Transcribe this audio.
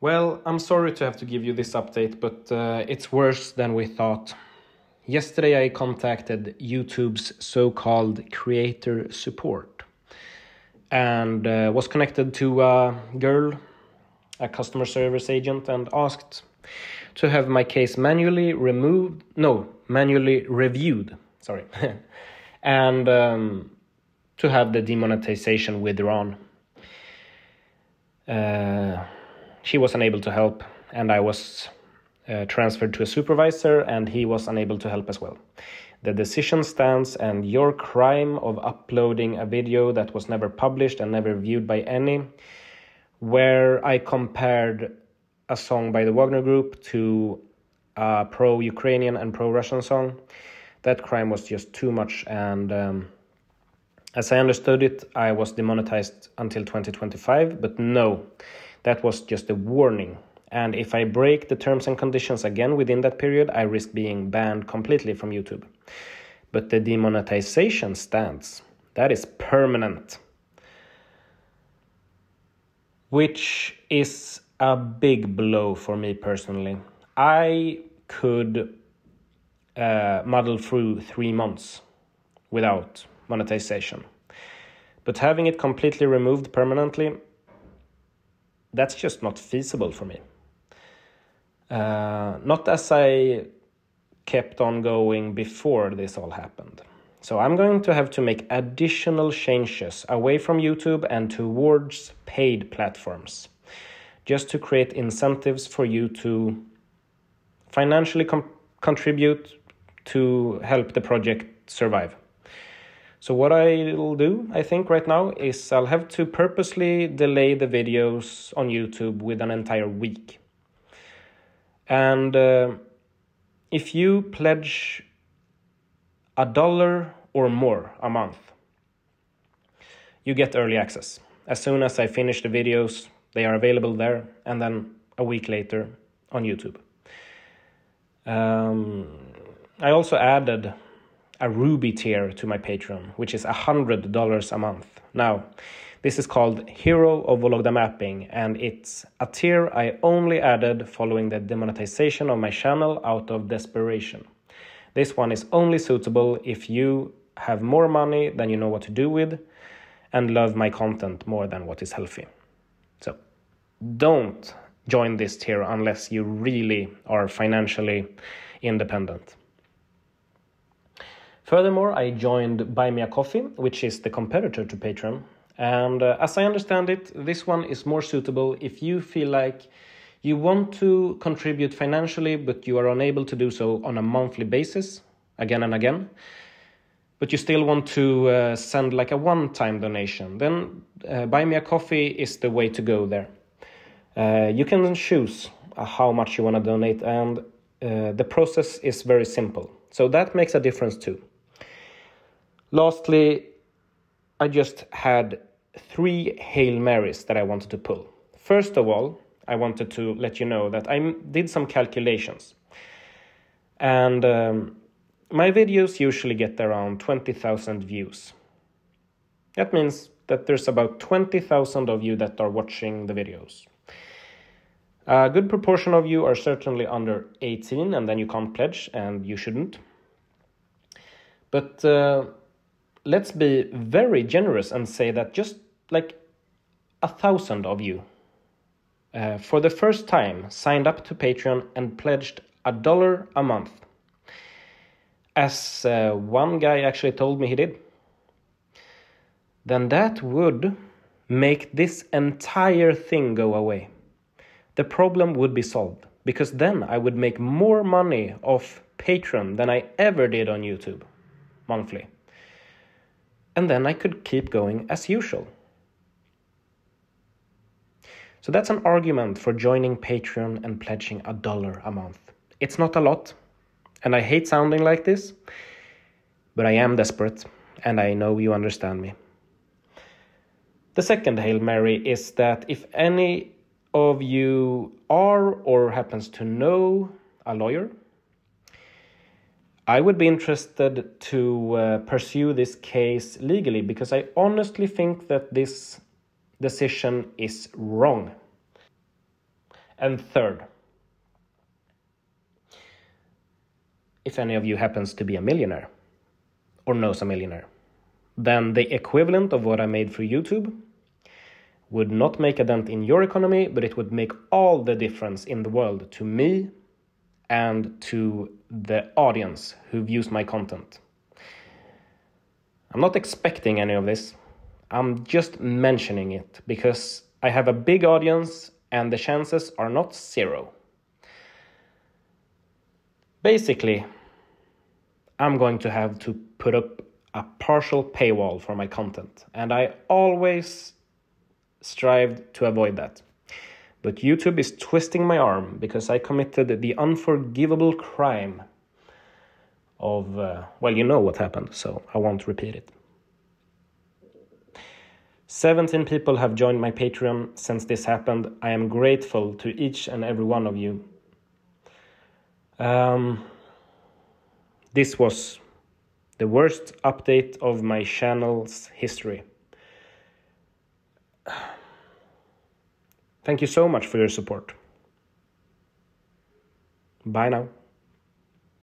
Well, I'm sorry to have to give you this update, but it's worse than we thought. Yesterday I contacted YouTube's so-called creator support and was connected to a girl, a customer service agent, and asked to have my case manually reviewed, and to have the demonetization withdrawn. She was unable to help, and I was transferred to a supervisor, and he was unable to help as well. The decision stands, and your crime of uploading a video that was never published and never viewed by any, where I compared a song by the Wagner Group to a pro-Ukrainian and pro-Russian song, that crime was just too much, and as I understood it, I was demonetized until 2025, but no, that was just a warning. And if I break the terms and conditions again within that period, I risk being banned completely from YouTube. But the demonetization stands. That is permanent. Which is a big blow for me personally. I could muddle through 3 months without monetization. But having it completely removed permanently, that's just not feasible for me. Not as I kept on going before this all happened. So I'm going to have to make additional changes away from YouTube and towards paid platforms, just to create incentives for you to financially contribute to help the project survive. So what I'll do, I think, right now is I'll have to purposely delay the videos on YouTube with an entire week. And if you pledge $1 or more a month, you get early access. As soon as I finish the videos, they are available there, and then a week later on YouTube. I also added a Ruby tier to my Patreon, which is $100 a month. Now, this is called Hero of Vologda Mapping, and it's a tier I only added following the demonetization of my channel out of desperation. This one is only suitable if you have more money than you know what to do with and love my content more than what is healthy. So, don't join this tier unless you really are financially independent. Furthermore, I joined Buy Me a Coffee, which is the competitor to Patreon. And as I understand it, this one is more suitable if you feel like you want to contribute financially, but you are unable to do so on a monthly basis, again and again. But you still want to send like a one-time donation. Then Buy Me a Coffee is the way to go there. You can choose how much you want to donate, and the process is very simple. So that makes a difference too. Lastly, I just had 3 Hail Marys that I wanted to pull. First of all, I wanted to let you know that I did some calculations. And my videos usually get around 20,000 views. That means that there's about 20,000 of you that are watching the videos. A good proportion of you are certainly under 18, and then you can't pledge, and you shouldn't. But let's be very generous and say that just like 1,000 of you for the first time signed up to Patreon and pledged $1 a month, as one guy actually told me he did. Then that would make this entire thing go away. The problem would be solved, because then I would make more money off Patreon than I ever did on YouTube monthly. And then I could keep going as usual. So that's an argument for joining Patreon and pledging $1 a month. It's not a lot, and I hate sounding like this, but I am desperate, and I know you understand me. The second Hail Mary is that if any of you are or happens to know a lawyer, I would be interested to pursue this case legally, because I honestly think that this decision is wrong. And third, if any of you happens to be a millionaire or knows a millionaire, then the equivalent of what I made for YouTube would not make a dent in your economy, but it would make all the difference in the world to me and to the audience who views my content. I'm not expecting any of this. I'm just mentioning it because I have a big audience and the chances are not zero. Basically, I'm going to have to put up a partial paywall for my content, and I always strived to avoid that. But YouTube is twisting my arm because I committed the unforgivable crime of, well, you know what happened, so I won't repeat it. 17 people have joined my Patreon since this happened. I am grateful to each and every one of you. This was the worst update of my channel's history. Thank you so much for your support. Bye now.